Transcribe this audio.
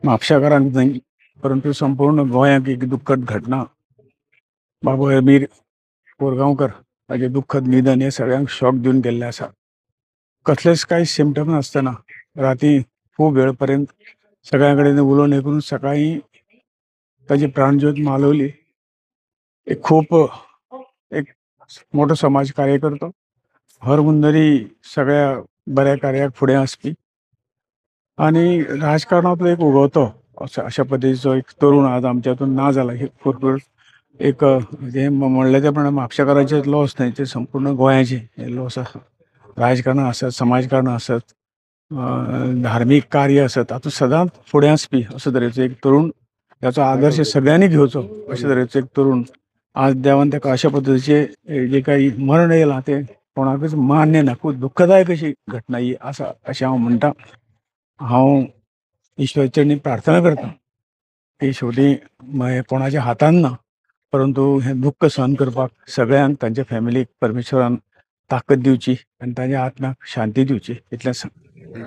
म्हापशाकारांक न्हय, परंतु संपूर्ण गोंयांक एक दुख्खद घटना. बाबू अमीर कोरगांवकर हाचें दुख्खद निधन हे सगळ्यांक शॉक दिवन गेल्लें आसा. कसलेच कांय सिम्पटम नासतना राती खूब वेळपर्यंत सगळ्यां कडेन उलोवन हे करून सकाळीं ताची प्राणज्योत मालवली. एक खूब एक मोठो समाज कार्यकर्तो, हर मुंदरी सगळ्या बऱ्या कार्याक फुडें आसपी आनी राजकारणांतलो एक उगवतो अशा पद्दतीचो एक तरुण आज आमच्या हातून ना जाला. ही भरपूर एक जे म्हणलें त्या प्रमाणे म्हापशेकारांचे लॉस न्हय, ते संपूर्ण गोंयाचे हे लॉस आसा. राजकारणां आसत, समाजकारणां आसत, धार्मीक कार्य आसत, हातूंत सदांच फुडें आसपी असो तरेचो एक तरुण, त्याचो आदर्श सगळ्यांनी घेवचो अशे तरेचो एक तरुण आज देवान ताका अशा पद्दतीचे जे काही मरण येयलां ते कोणाकच मान्य ना. खूब दुख्खदायक अशी घटना ही आसा अशें हांव म्हणटा. हांव ईश्वरा चरणी प्रार्थना करता की शेवटी कोणाच्या हातान ना, परंतु हें दुख्ख सहन करपाक सगळ्यांक तांच्या फॅमिलीक परमेश्वरान ताकद दिवची आनी तांच्या आत्म्याक शांती दिवची, इतलेंच सांगता.